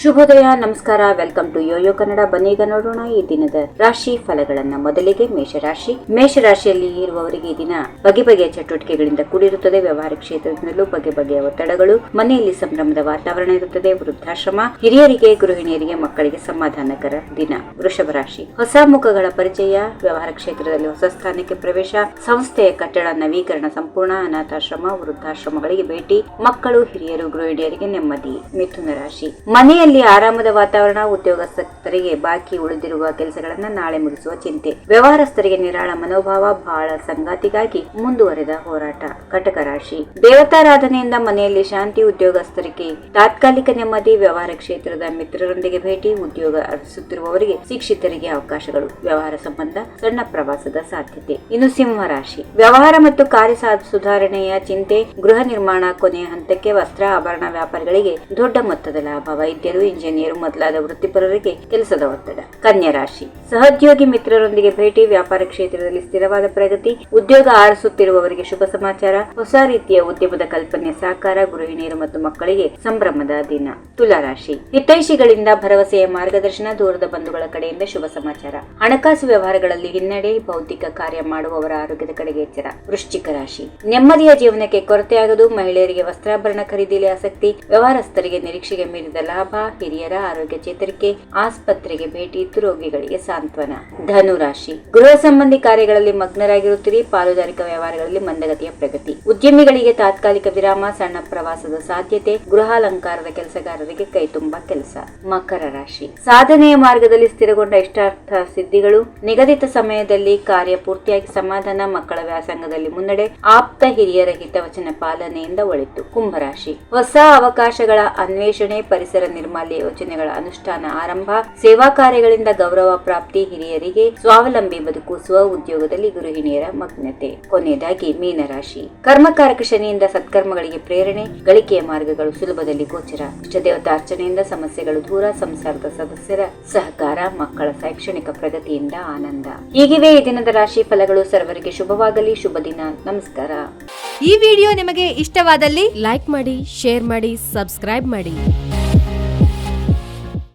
ಶುಭೋದಯ, ನಮಸ್ಕಾರ. Welcome to YoYo Kannada. ಬನ್ನೀಗ ನೋಡೋಣ ಈ ದಿನದ ರಾಶಿ ಫಲಗಳನ್ನ. ಮೊದಲಿಗೆ ಮೇಷರಾಶಿ. ಮೇಷರಾಶಿಯಲ್ಲಿ ಇರುವವರಿಗೆ ಈ ದಿನ ಬಗೆ ಬಗೆಯ ಚಟುವಟಿಕೆಗಳಿಂದ ಕೂಡಿರುತ್ತದೆ. ವ್ಯವಹಾರ ಕ್ಷೇತ್ರದಿಂದಲೂ ಬಗೆ ಬಗೆಯ ಒತ್ತಡಗಳು. ಮನೆಯಲ್ಲಿ ಸಂಭ್ರಮದ ವಾತಾವರಣ ಇರುತ್ತದೆ. ವೃದ್ಧಾಶ್ರಮ, ಹಿರಿಯರಿಗೆ, ಗೃಹಿಣಿಯರಿಗೆ, ಮಕ್ಕಳಿಗೆ ಸಮಾಧಾನಕರ ದಿನ. ವೃಷಭ ರಾಶಿ. ಹೊಸ ಮುಖಗಳ ಪರಿಚಯ, ವ್ಯವಹಾರ ಕ್ಷೇತ್ರದಲ್ಲಿ ಹೊಸ ಸ್ಥಾನಕ್ಕೆ ಪ್ರವೇಶ, ಸಂಸ್ಥೆಯ ಕಟ್ಟಡ ನವೀಕರಣ ಸಂಪೂರ್ಣ, ಅನಾಥಾಶ್ರಮ, ವೃದ್ಧಾಶ್ರಮಗಳಿಗೆ ಭೇಟಿ, ಮಕ್ಕಳು, ಹಿರಿಯರು, ಗೃಹಿಣಿಯರಿಗೆ ನೆಮ್ಮದಿ. ಮಿಥುನ ರಾಶಿ. ಮನೆಯಲ್ಲಿ ಆರಾಮದ ವಾತಾವರಣ, ಉದ್ಯೋಗಸ್ಥರಿಗೆ ಬಾಕಿ ಉಳಿದಿರುವ ಕೆಲಸಗಳನ್ನ ನಾಳೆ ಮುಗಿಸುವ ಚಿಂತೆ, ವ್ಯವಹಾರಸ್ಥರಿಗೆ ನಿರಾಳ ಮನೋಭಾವ, ಬಹಳ ಸಂಗಾತಿಗಾಗಿ ಮುಂದುವರೆದ ಹೋರಾಟ. ಕಟಕ ರಾಶಿ. ದೇವತಾರಾಧನೆಯಿಂದ ಮನೆಯಲ್ಲಿ ಶಾಂತಿ, ಉದ್ಯೋಗಸ್ಥರಿಗೆ ತಾತ್ಕಾಲಿಕ ನೆಮ್ಮದಿ, ವ್ಯವಹಾರ ಕ್ಷೇತ್ರದ ಮಿತ್ರರೊಂದಿಗೆ ಭೇಟಿ, ಉದ್ಯೋಗ ಅರಸುತ್ತಿರುವವರಿಗೆ ಶಿಕ್ಷಿತರಿಗೆ ಅವಕಾಶಗಳು, ವ್ಯವಹಾರ ಸಂಬಂಧ ಸಣ್ಣ ಪ್ರವಾಸದ ಸಾಧ್ಯತೆ. ಇನ್ನು ಸಿಂಹ ರಾಶಿ. ವ್ಯವಹಾರ ಮತ್ತು ಕಾರ್ಯ ಸುಧಾರಣೆಯ ಚಿಂತೆ, ಗೃಹ ನಿರ್ಮಾಣ ಕೊನೆಯ ಹಂತಕ್ಕೆ, ವಸ್ತ್ರ ಆಭರಣ ವ್ಯಾಪಾರಿಗಳಿಗೆ ದೊಡ್ಡ ಮೊತ್ತದ ಲಾಭ, ವೈದ್ಯರು, ಇಂಜಿನಿಯರ್ ಮೊದಲಾದ ವೃತ್ತಿಪರರಿಗೆ ಕೆಲಸದ ಒತ್ತಡ. ಕನ್ಯಾ ರಾಶಿ. ಸಹೋದ್ಯೋಗಿ ಮಿತ್ರರೊಂದಿಗೆ ಭೇಟಿ, ವ್ಯಾಪಾರ ಕ್ಷೇತ್ರದಲ್ಲಿ ಸ್ಥಿರವಾದ ಪ್ರಗತಿ, ಉದ್ಯೋಗ ಆರಿಸುತ್ತಿರುವವರಿಗೆ ಶುಭ ಸಮಾಚಾರ, ಹೊಸ ರೀತಿಯ ಉದ್ಯಮದ ಕಲ್ಪನೆ ಸಾಕಾರ, ಗೃಹಿಣಿಯರು ಮತ್ತು ಮಕ್ಕಳಿಗೆ ಸಂಭ್ರಮದ ದಿನ. ತುಲಾ ರಾಶಿ. ಹಿತೈಷಿಗಳಿಂದ ಭರವಸೆಯ ಮಾರ್ಗದರ್ಶನ, ದೂರದ ಬಂಧುಗಳ ಕಡೆಯಿಂದ ಶುಭ ಸಮಾಚಾರ, ಹಣಕಾಸು ವ್ಯವಹಾರಗಳಲ್ಲಿ ಹಿನ್ನಡೆ, ಬೌದ್ಧಿಕ ಕಾರ್ಯ ಮಾಡುವವರ ಆರೋಗ್ಯದ ಕಡೆಗೆ ಎಚ್ಚರ. ವೃಶ್ಚಿಕ ರಾಶಿ. ನೆಮ್ಮದಿಯ ಜೀವನಕ್ಕೆ ಕೊರತೆಯಾಗದು, ಮಹಿಳೆಯರಿಗೆ ವಸ್ತ್ರಾಭರಣ ಖರೀದಿಯಲ್ಲಿ ಆಸಕ್ತಿ, ವ್ಯವಹಾರಸ್ಥರಿಗೆ ನಿರೀಕ್ಷೆಗೆ ಮೀರಿದ ಲಾಭ, ಹಿರಿಯರ ಆರೋಗ್ಯ ಚೇತರಿಕೆ, ಆಸ್ಪತ್ರೆಗೆ ಭೇಟಿ, ರೋಗಿಗಳಿಗೆ ಸಾಂತ್ವನ. ಧನು ರಾಶಿ. ಗೃಹ ಸಂಬಂಧಿ ಕಾರ್ಯಗಳಲ್ಲಿ ಮಗ್ನರಾಗಿರುತ್ತೀರಿ, ಪಾಲುದಾರಿಕಾ ವ್ಯವಹಾರಗಳಲ್ಲಿ ಮಂದಗತಿಯ ಪ್ರಗತಿ, ಉದ್ಯಮಿಗಳಿಗೆ ತಾತ್ಕಾಲಿಕ ವಿರಾಮ, ಸಣ್ಣ ಪ್ರವಾಸದ ಸಾಧ್ಯತೆ, ಗೃಹಾಲಂಕಾರದ ಕೆಲಸಗಾರರಿಗೆ ಕೈ ತುಂಬಾ ಕೆಲಸ. ಮಕರ ರಾಶಿ. ಸಾಧನೆಯ ಮಾರ್ಗದಲ್ಲಿ ಸ್ಥಿರಗೊಂಡ ಇಷ್ಟಾರ್ಥ ಸಿದ್ಧಿಗಳು, ನಿಗದಿತ ಸಮಯದಲ್ಲಿ ಕಾರ್ಯ ಪೂರ್ತಿಯಾಗಿ ಸಮಾಧಾನ, ಮಕ್ಕಳ ವ್ಯಾಸಂಗದಲ್ಲಿ ಮುನ್ನಡೆ, ಆಪ್ತ ಹಿರಿಯರ ಹಿತವಚನ ಪಾಲನೆಯಿಂದ ಒಳಿತು. ಕುಂಭರಾಶಿ. ಹೊಸ ಅವಕಾಶಗಳ ಅನ್ವೇಷಣೆ, ಪರಿಸರ ನಿರ್ಮಾಲ್ಯ ಯೋಜನೆಗಳ ಅನುಷ್ಠಾನ ಆರಂಭ, ಸೇವಾ ಕಾರ್ಯಗಳಿಂದ ಗೌರವ ಪ್ರಾಪ್ತಿ, ಹಿರಿಯರಿಗೆ ಸ್ವಾವಲಂಬಿ ಬದುಕು, ಸ್ವ ಉದ್ಯೋಗದಲ್ಲಿ ಗೃಹಿಣಿಯರ ಮಗ್ನತೆ. ಕೊನೆಯದಾಗಿ ಮೀನರಾಶಿ. ಕರ್ಮಕಾರಕ ಶನಿಯಿಂದ ಸತ್ಕರ್ಮಗಳಿಗೆ ಪ್ರೇರಣೆ, ಗಳಿಕೆಯ ಮಾರ್ಗಗಳು ಸುಲಭದಲ್ಲಿ ಗೋಚರ, ಇಷ್ಟದೇವತಾ ಅರ್ಚನೆಯಿಂದ ಸಮಸ್ಯೆಗಳು ದೂರ, ಸಂಸಾರದ ಸದಸ್ಯರ ಸಹಕಾರ, ಮಕ್ಕಳ ಶೈಕ್ಷಣಿಕ ಪ್ರಗತಿಯಿಂದ ಆನಂದ. ಹೀಗಿವೆ ಈ ದಿನದ ರಾಶಿ ಫಲಗಳು. ಸರ್ವರಿಗೆ ಶುಭವಾಗಲಿ. ಶುಭ ದಿನ. ನಮಸ್ಕಾರ. ಈ ವಿಡಿಯೋ ನಿಮಗೆ ಇಷ್ಟವಾದಲ್ಲಿ ಲೈಕ್ ಮಾಡಿ, ಶೇರ್ ಮಾಡಿ, ಸಬ್ಸ್ಕ್ರೈಬ್ ಮಾಡಿ.